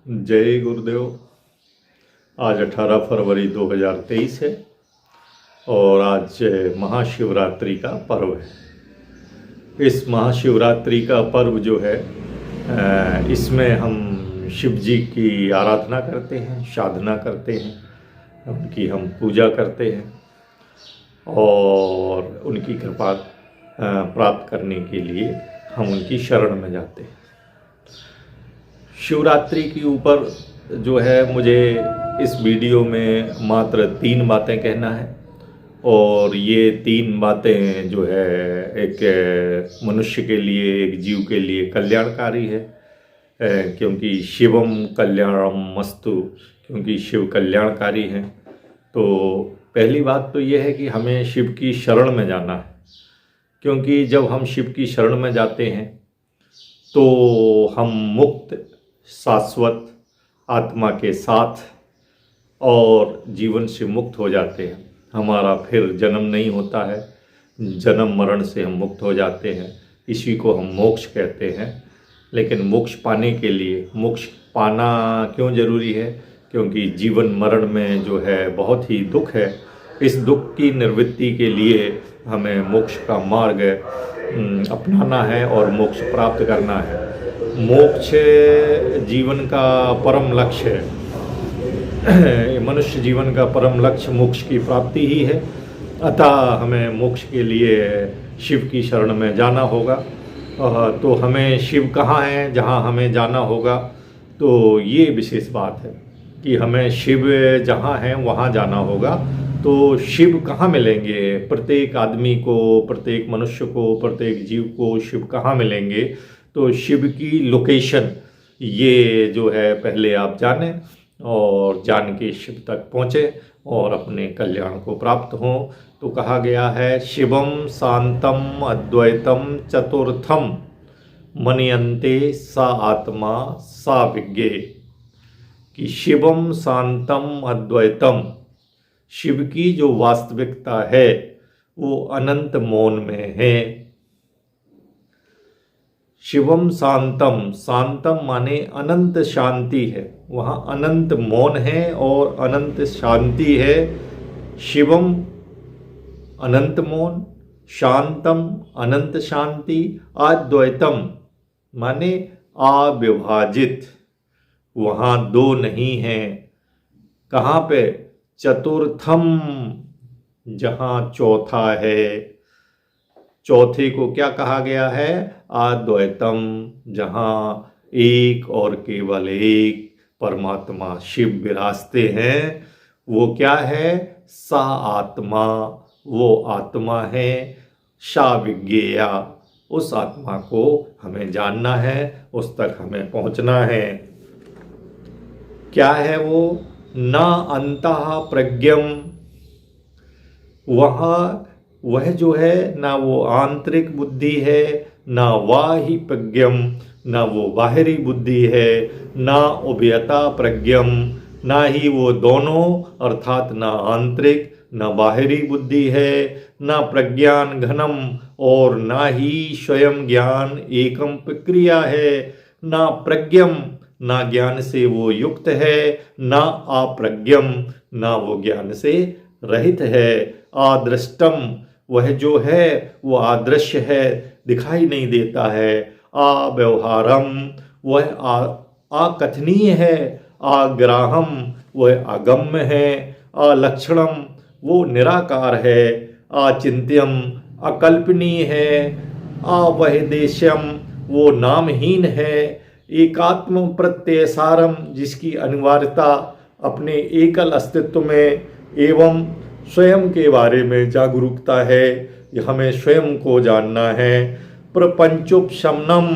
जय गुरुदेव। आज 18 फरवरी 2023 है और आज महाशिवरात्रि का पर्व है। इस महाशिवरात्रि का पर्व जो है इसमें हम शिव जी की आराधना करते हैं, साधना करते हैं, उनकी हम पूजा करते हैं और उनकी कृपा प्राप्त करने के लिए हम उनकी शरण में जाते हैं। शिवरात्रि के ऊपर जो है मुझे इस वीडियो में मात्र 3 बातें कहना है और ये 3 बातें जो है एक मनुष्य के लिए, एक जीव के लिए कल्याणकारी है, क्योंकि शिवम कल्याणम मस्तु, क्योंकि शिव कल्याणकारी हैं। तो पहली बात तो ये है कि हमें शिव की शरण में जाना है, क्योंकि जब हम शिव की शरण में जाते हैं तो हम मुक्त, शाश्वत आत्मा के साथ और जीवन से मुक्त हो जाते हैं। हमारा फिर जन्म नहीं होता है, जन्म मरण से हम मुक्त हो जाते हैं। इसी को हम मोक्ष कहते हैं। लेकिन मोक्ष पाने के लिए, मोक्ष पाना क्यों ज़रूरी है? क्योंकि जीवन मरण में जो है बहुत ही दुख है। इस दुख की निवृत्ति के लिए हमें मोक्ष का मार्ग अपनाना है और मोक्ष प्राप्त करना है। मोक्ष जीवन का परम लक्ष्य है। मनुष्य जीवन का परम लक्ष्य मोक्ष की प्राप्ति ही है। अतः हमें मोक्ष के लिए शिव की शरण में जाना होगा। तो हमें शिव कहाँ हैं जहाँ हमें जाना होगा? तो ये विशेष बात है कि हमें शिव जहाँ हैं वहाँ जाना होगा। तो शिव कहाँ मिलेंगे? प्रत्येक आदमी को, प्रत्येक मनुष्य को, प्रत्येक जीव को शिव कहाँ मिलेंगे? तो शिव की लोकेशन ये जो है पहले आप जानें और जान के शिव तक पहुँचे और अपने कल्याण को प्राप्त हों। तो कहा गया है शिवम शांतम अद्वैतम चतुर्थम मन्यन्ते सा आत्मा सा विज्ञे, कि शिवम शांतम अद्वैतम, शिव की जो वास्तविकता है वो अनंत मौन में है। शिवम शांतम, शांतम माने अनंत शांति है, वहाँ अनंत मौन है और अनंत शांति है। शिवम अनंत मौन, शांतम अनंत शांति, अद्वैतम माने अविभाजित, वहाँ 2 नहीं हैं। कहाँ पे? चतुर्थम, जहाँ चौथा है। चौथे को क्या कहा गया है? अद्वैतम, जहाँ एक और केवल एक परमात्मा शिव विराजते हैं। वो क्या है? सा आत्मा, वो आत्मा है। सा विज्ञेया, उस आत्मा को हमें जानना है, उस तक हमें पहुँचना है। क्या है वो? न अंतः प्रज्ञम, वह जो है ना वो आंतरिक बुद्धि है, ना बाह्य प्रज्ञम, ना वो बाहरी बुद्धि है, ना उभयता प्रज्ञम, ना ही वो दोनों अर्थात ना आंतरिक ना बाहरी बुद्धि है, ना प्रज्ञान घनम और ना ही स्वयं ज्ञान एकम प्रक्रिया है, ना प्रज्ञम, ना ज्ञान से वो युक्त है, ना अप्रज्ञम, ना वो ज्ञान से रहित है। अदृष्टम, वह जो है वो अदृश्य है, दिखाई नहीं देता है। अव्यवहारम, वह अकथनीय है। अग्राहम, वह अगम्य है। अलक्षणम, वो निराकार है। अचिंत्यम, अकल्पनीय है। अवहिदेश्यम, वो नामहीन है। एकात्म प्रत्ययसारम, जिसकी अनिवार्यता अपने एकल अस्तित्व में एवं स्वयं के बारे में जागरूकता है। हमें स्वयं को जानना है। प्रपंचोपशमनम,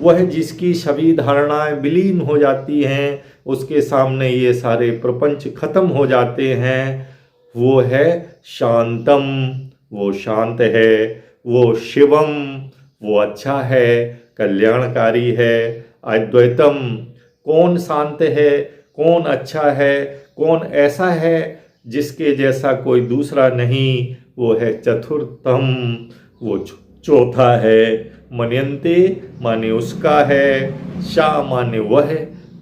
वह जिसकी सभी धारणाएं विलीन हो जाती हैं, उसके सामने ये सारे प्रपंच खत्म हो जाते हैं। वो है शांतम, वो शांत है। वो शिवम, वो अच्छा है, कल्याणकारी है। अद्वैतम, कौन शांत है, कौन अच्छा है, कौन ऐसा है जिसके जैसा कोई दूसरा नहीं? वो है चतुर्थम, वो चौथा है। मन्यन्ते माने उसका है, शा माने वह,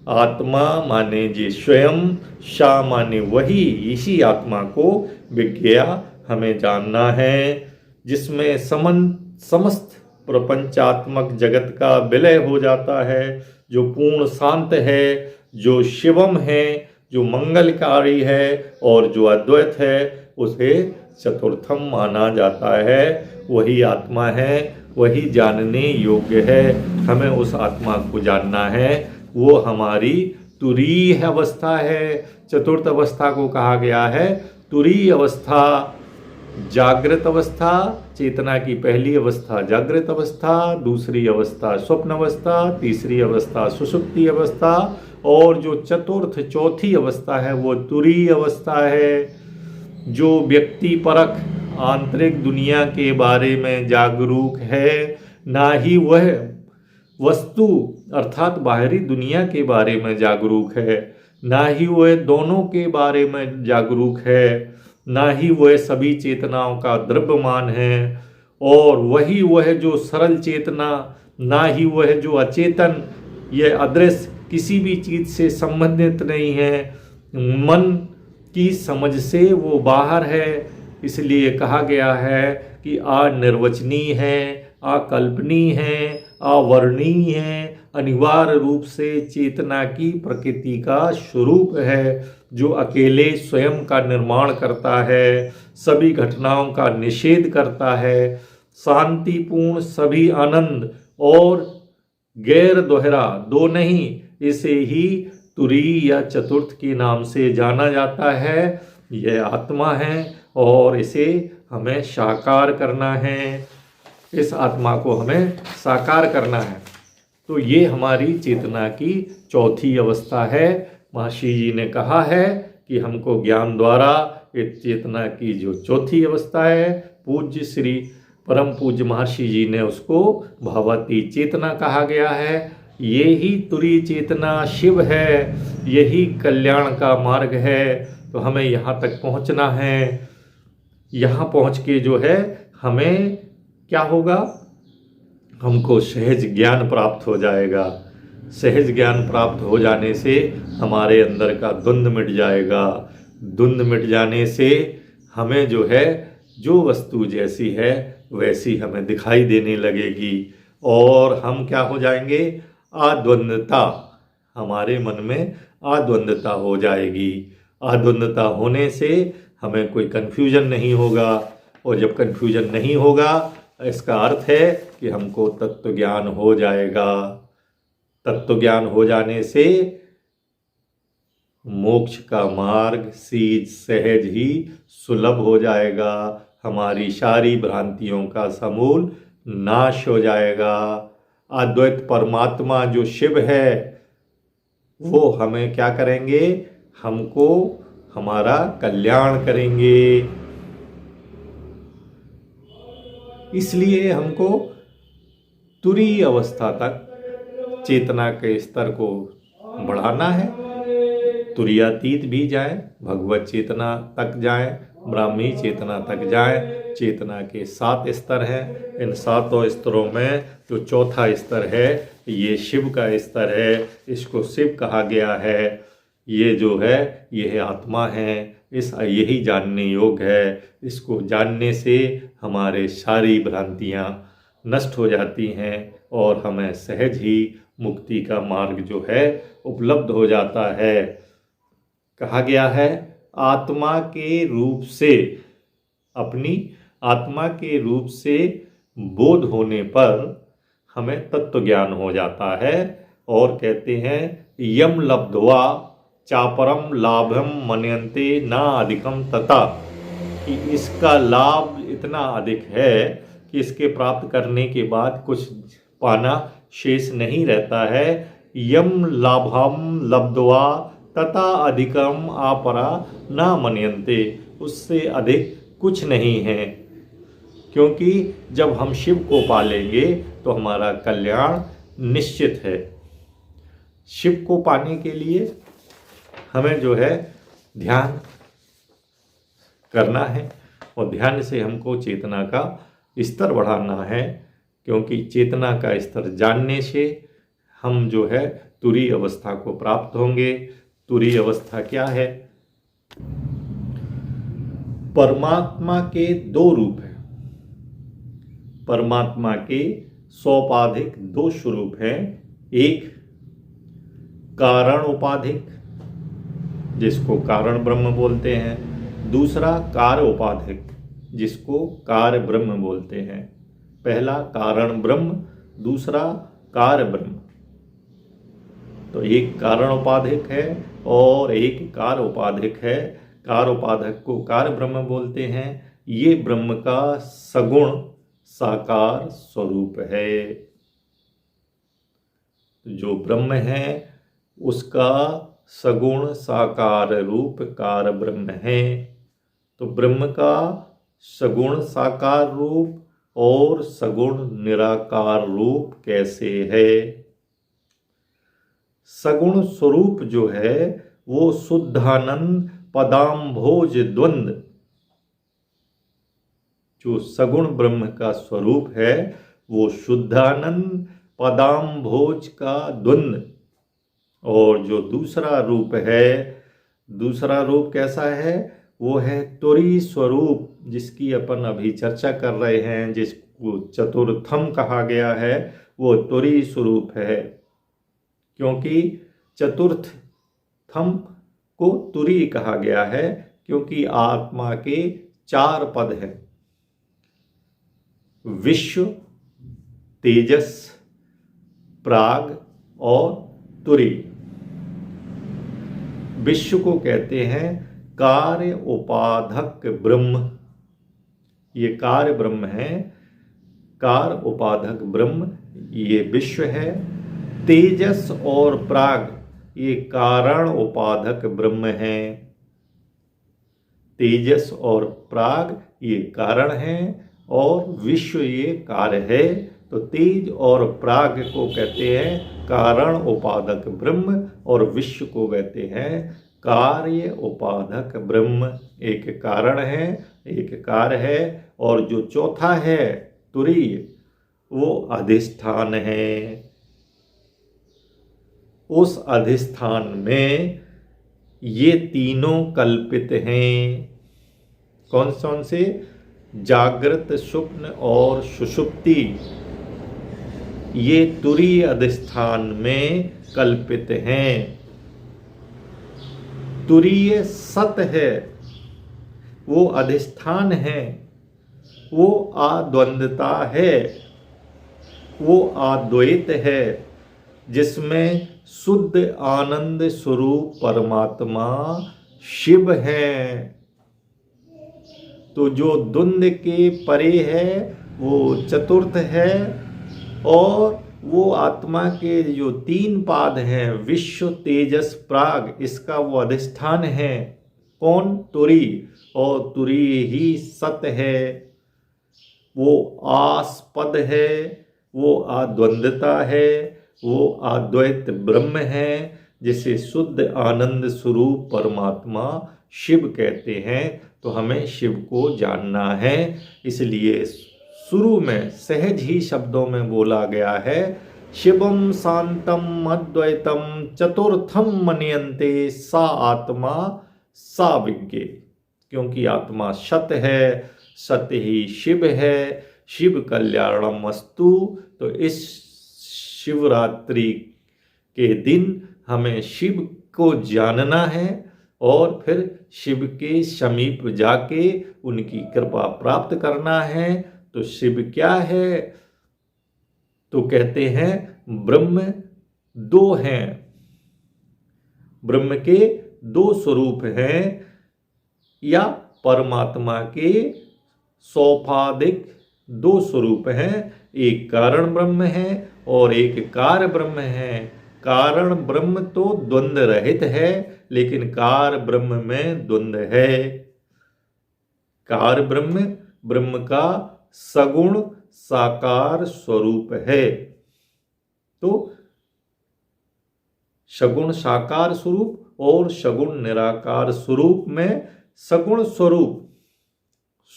आत्मा माने जे स्वयं, शा माने वही, इसी आत्मा को विज्ञा हमें जानना है, जिसमें समस्त प्रपंचात्मक जगत का विलय हो जाता है, जो पूर्ण शांत है, जो शिवम है, जो मंगलकारी है और जो अद्वैत है, उसे चतुर्थम माना जाता है। वही आत्मा है, वही जानने योग्य है। हमें उस आत्मा को जानना है। वो हमारी तुरीय अवस्था है। चतुर्थ अवस्था को कहा गया है तुरीय अवस्था। जागृत अवस्था, चेतना की पहली अवस्था जागृत अवस्था, दूसरी अवस्था स्वप्न अवस्था, तीसरी अवस्था सुषुप्ति अवस्था, और जो चतुर्थ चौथी अवस्था है वो तुरीय अवस्था है। जो व्यक्ति परख आंतरिक दुनिया के बारे में जागरूक है, ना ही वह वस्तु अर्थात बाहरी दुनिया के बारे में जागरूक है, ना ही वह दोनों के बारे में जागरूक है, ना ही वह सभी चेतनाओं का द्रव्यमान है, और वह जो सरल चेतना, ना ही वह जो अचेतन, यह अदृश्य किसी भी चीज से संबंधित नहीं है। मन की समझ से वो बाहर है। इसलिए कहा गया है कि अनिर्वचनीय है, अकल्पनीय है, अवर्णनीय है, अनिवार्य रूप से चेतना की प्रकृति का स्वरूप है, जो अकेले स्वयं का निर्माण करता है, सभी घटनाओं का निषेध करता है, शांतिपूर्ण, सभी आनंद और गैर दोहरा, दो नहीं, इसे ही तुरीय या चतुर्थ के नाम से जाना जाता है। यह आत्मा है और इसे हमें साकार करना है। इस आत्मा को हमें साकार करना है। तो ये हमारी चेतना की चौथी अवस्था है। महर्षि जी ने कहा है कि हमको ज्ञान द्वारा इस चेतना की जो चौथी अवस्था है, पूज्य श्री परम पूज्य महर्षि जी ने उसको भगवती चेतना कहा गया है। ये ही तुरीय चेतना शिव है, यही कल्याण का मार्ग है। तो हमें यहाँ तक पहुँचना है। यहाँ पहुँच के जो है हमें क्या होगा, हमको सहज ज्ञान प्राप्त हो जाएगा। सहज ज्ञान प्राप्त हो जाने से हमारे अंदर का द्वंद्व मिट जाएगा। द्वंद्व मिट जाने से हमें जो है जो वस्तु जैसी है वैसी हमें दिखाई देने लगेगी, और हम क्या हो जाएंगे, अद्वंद्वता, हमारे मन में अद्वंद्वता हो जाएगी। अद्वंद्वता होने से हमें कोई कन्फ्यूजन नहीं होगा, और जब कन्फ्यूजन नहीं होगा इसका अर्थ है कि हमको तत्व ज्ञान हो जाएगा। तत्व ज्ञान हो जाने से मोक्ष का मार्ग सीध सहज ही सुलभ हो जाएगा। हमारी सारी भ्रांतियों का समूल नाश हो जाएगा। अद्वैत परमात्मा जो शिव है वो हमें क्या करेंगे, हमको हमारा कल्याण करेंगे। इसलिए हमको तुरीय अवस्था तक चेतना के स्तर को बढ़ाना है। तुरीयातीत भी जाए, भगवत चेतना तक जाए, ब्राह्मी चेतना तक जाए। चेतना के 7 स्तर हैं। इन 7 स्तरों में जो चौथा स्तर है ये शिव का स्तर है। इसको शिव कहा गया है। ये जो है यह आत्मा है। यही जानने योग्य है। इसको जानने से हमारे सारी भ्रांतियाँ नष्ट हो जाती हैं और हमें सहज ही मुक्ति का मार्ग जो है उपलब्ध हो जाता है। कहा गया है आत्मा के रूप से, अपनी आत्मा के रूप से बोध होने पर हमें तत्व ज्ञान हो जाता है। और कहते हैं यम लब्ध्वा चापरम लाभम मन्यन्ते ना अधिकम तथा, कि इसका लाभ इतना अधिक है कि इसके प्राप्त करने के बाद कुछ पाना शेष नहीं रहता है। यम लाभम लब्ध्वा तथा अधिकम आपरा ना मन्यन्ते, उससे अधिक कुछ नहीं है। क्योंकि जब हम शिव को पालेंगे तो हमारा कल्याण निश्चित है। शिव को पाने के लिए हमें जो है ध्यान करना है, और ध्यान से हमको चेतना का स्तर बढ़ाना है। क्योंकि चेतना का स्तर जानने से हम जो है तुरीय अवस्था को प्राप्त होंगे। तुरीय अवस्था क्या है? परमात्मा के दो रूप हैं। परमात्मा के सोपाधिक दो स्वरूप हैं। एक कारण उपाधिक, जिसको कारण ब्रह्म बोलते हैं। दूसरा कार्य उपाधिक, जिसको कार्य ब्रह्म बोलते हैं। पहला कारण ब्रह्म, दूसरा कार्य ब्रह्म। तो एक कारण उपाधिक है और एक कार्य उपाधिक है। कार्य उपाधिक को कार्य ब्रह्म बोलते हैं। ये ब्रह्म का सगुण साकार स्वरूप है। जो ब्रह्म है उसका सगुण साकार रूप कार्य ब्रह्म है। तो ब्रह्म का सगुण साकार रूप और सगुण निराकार रूप कैसे है? सगुण स्वरूप जो है वो शुद्धानंद पदाम्भोज द्वंद्व, जो सगुण ब्रह्म का स्वरूप है वो शुद्धानंद पदाम्भोज का द्वंद्व। और जो दूसरा रूप है, दूसरा रूप कैसा है? वो है तुरीय स्वरूप, जिसकी अपन अभी चर्चा कर रहे हैं, जिसको चतुर्थम कहा गया है। वो तुरीय स्वरूप है, क्योंकि चतुर्थ थम को तुरीय कहा गया है, क्योंकि आत्मा के चार पद हैं: विश्व, तेजस, प्राग और तुरीय। विश्व को कहते हैं कार्य उपाधक ब्रह्म, ये कार्य ब्रह्म है। कार्य उपाधक ब्रह्म ये विश्व है। तेजस और प्राग ये कारण उपाधक ब्रह्म है। तेजस और प्राग ये कारण है और विश्व ये कार्य है। तो तेज और प्राग को कहते हैं कारण उपाधक ब्रह्म और विश्व को कहते हैं कार्य उपाधक ब्रह्म। एक कारण है, एक कार्य है, और जो चौथा है तुरीय, वो अधिष्ठान है। उस अधिष्ठान में ये तीनों कल्पित हैं। कौन कौन से? जागृत, स्वप्न और सुषुप्ति। ये तुरीय अधिष्ठान में कल्पित हैं। तुरीय सत है, वो अधिष्ठान है, वो अद्वंद्वता है, वो अद्वैत है, जिसमें शुद्ध आनंद स्वरूप परमात्मा शिव है। तो जो द्वंद्व के परे है वो चतुर्थ है, और वो आत्मा के जो तीन पाद हैं विश्व, तेजस, प्राग, इसका वो अधिष्ठान है। कौन? तुरीय। और तुरीय ही सत है, वो आस्पद है, वो अद्वंद्वता है, वो अद्वैत ब्रह्म है, जिसे शुद्ध आनंद स्वरूप परमात्मा शिव कहते हैं। तो हमें शिव को जानना है, इसलिए शुरू में सहज ही शब्दों में बोला गया है, शिवम शांतम अद्वैतम चतुर्थम मन्यन्ते सा आत्मा सा विज्ञे। क्योंकि आत्मा सत है, सत्य ही शिव है, शिव कल्याणम अस्तु। तो इस शिवरात्रि के दिन हमें शिव को जानना है और फिर शिव के समीप जाके उनकी कृपा प्राप्त करना है। तो शिव क्या है? तो कहते हैं ब्रह्म दो हैं। ब्रह्म के दो स्वरूप हैं, या परमात्मा के सोपाधिक दो स्वरूप हैं। एक कारण ब्रह्म है और एक कार्य ब्रह्म है। कारण ब्रह्म तो द्वंद्व रहित है, लेकिन कार्य ब्रह्म में द्वंद्व है। कार्य ब्रह्म ब्रह्म का सगुण साकार स्वरूप है। तो सगुण साकार स्वरूप और सगुण निराकार स्वरूप में सगुण स्वरूप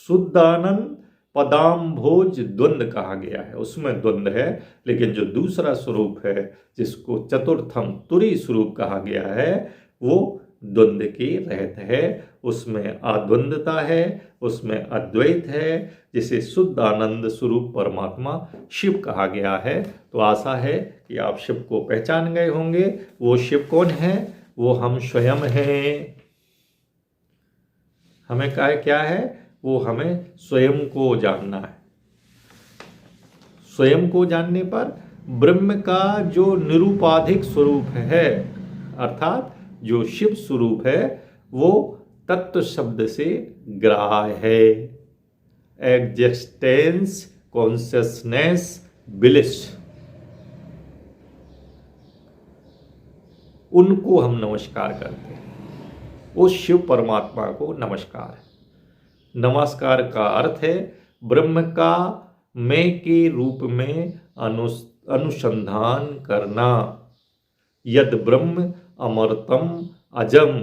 शुद्धानंद पदाम्भोज द्वंद्व कहा गया है, उसमें द्वंद्व है। लेकिन जो दूसरा स्वरूप है जिसको चतुर्थम तुरी स्वरूप कहा गया है वो द्वंद्व के रहित है, उसमें अद्वंद्वता है, उसमें अद्वैत है, जिसे शुद्ध आनंद स्वरूप परमात्मा शिव कहा गया है। तो आशा है कि आप शिव को पहचान गए होंगे। वो शिव कौन है? वो हम स्वयं हैं। हमें क्या है? वो हमें स्वयं को जानना है। स्वयं को जानने पर ब्रह्म का जो निरूपाधिक स्वरूप है, अर्थात जो शिव स्वरूप है, वो तत्व शब्द से ग्राह्य है। एग्जिस्टेंस, कॉन्शियसनेस, ब्लिस, उनको हम नमस्कार करते हैं। उस शिव परमात्मा को नमस्कार है। नमस्कार का अर्थ है ब्रह्म का मैं के रूप में अनुसंधान करना। यद ब्रह्म अमृतम अजम,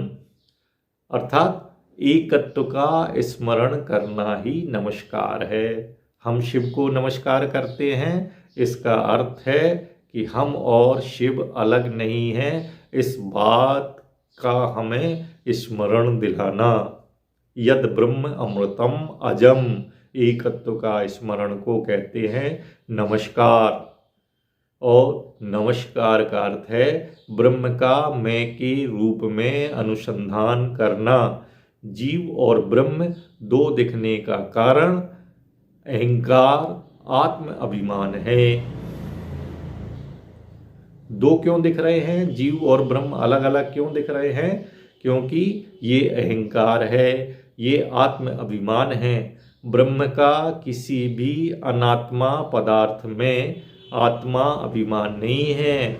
अर्थात एकत्व का स्मरण करना ही नमस्कार है। हम शिव को नमस्कार करते हैं, इसका अर्थ है कि हम और शिव अलग नहीं हैं, इस बात का हमें स्मरण दिलाना। यद ब्रह्म अमृतम अजम, एकत्व का स्मरण को कहते हैं नमस्कार। और नमस्कार का अर्थ है ब्रह्म का मैं के रूप में अनुसंधान करना। जीव और ब्रह्म दो दिखने का कारण अहंकार, आत्म अभिमान है। दो क्यों दिख रहे हैं? जीव और ब्रह्म अलग अलग क्यों दिख रहे हैं? क्योंकि ये अहंकार है, ये आत्म अभिमान है। ब्रह्म का किसी भी अनात्मा पदार्थ में आत्मा अभिमान नहीं है।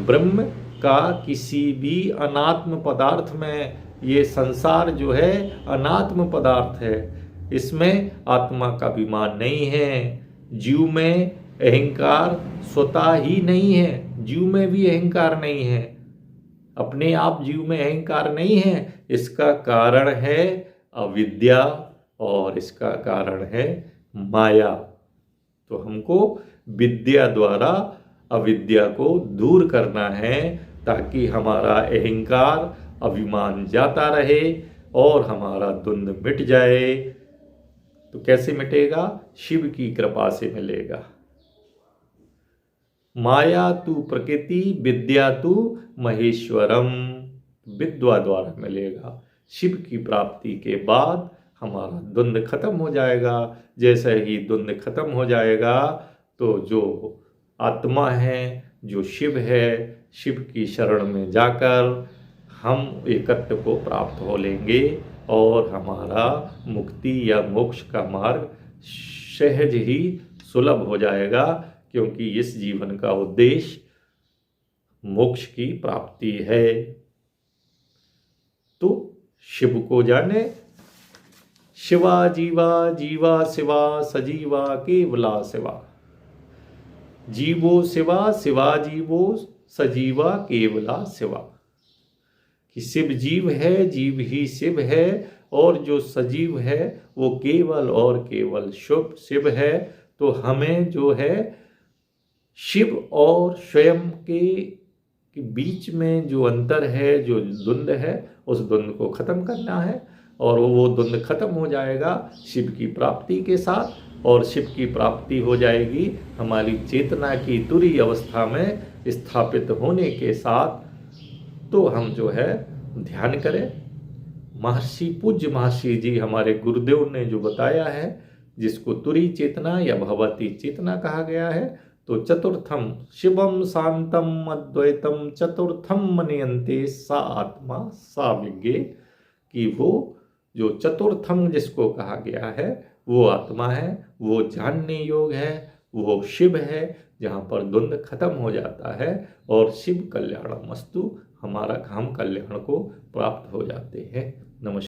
ब्रह्म का किसी भी अनात्म पदार्थ में, ये संसार जो है अनात्म पदार्थ है, इसमें आत्मा का अभिमान नहीं है। जीव में अहंकार स्वतः ही नहीं है, जीव में भी अहंकार नहीं है, अपने आप जीव में अहंकार नहीं है। इसका कारण है अविद्या और इसका कारण है माया। तो हमको विद्या द्वारा अविद्या को दूर करना है ताकि हमारा अहंकार, अभिमान जाता रहे और हमारा द्वंद्व मिट जाए। तो कैसे मिटेगा? शिव की कृपा से मिलेगा। माया तू प्रकृति, विद्या तू महेश्वरम, विद्या द्वारा मिलेगा। शिव की प्राप्ति के बाद हमारा द्वंद्व खत्म हो जाएगा। जैसे ही द्वंद्व खत्म हो जाएगा तो जो आत्मा है, जो शिव है, शिव की शरण में जाकर हम एकत्व को प्राप्त हो लेंगे और हमारा मुक्ति या मोक्ष का मार्ग सहज ही सुलभ हो जाएगा, क्योंकि इस जीवन का उद्देश्य मोक्ष की प्राप्ति है। तो शिव को जाने। शिवा जीवा, जीवा शिवा, सजीवा केवला शिवा। जीवो शिवा, शिवा जीवो, सजीवा केवला शिवा। कि शिव जीव है, जीव ही शिव है, और जो सजीव है वो केवल और केवल शुभ शिव है। तो हमें जो है शिव और स्वयं के बीच में जो अंतर है, जो द्वंद्व है, उस द्वंद्व को खत्म करना है। और वो द्वंद्व खत्म हो जाएगा शिव की प्राप्ति के साथ, और शिव की प्राप्ति हो जाएगी हमारी चेतना की तुरीय अवस्था में स्थापित होने के साथ। तो हम जो है ध्यान करें। महर्षि, पूज्य महर्षि जी हमारे गुरुदेव ने जो बताया है, जिसको तुरी चेतना या भगवती चेतना कहा गया है, तो चतुर्थम शिवम शांतम अद्वैतम चतुर्थम मनयन्ते सा आत्मा सा विज्ञे। कि वो जो चतुर्थम जिसको कहा गया है वो आत्मा है, वो जानने योग्य है, वो शिव है, जहाँ पर द्वंद्व खत्म हो जाता है और शिव कल्याणमस्तु, हमारा हम कल्याण को प्राप्त हो जाते हैं। नमस्कार।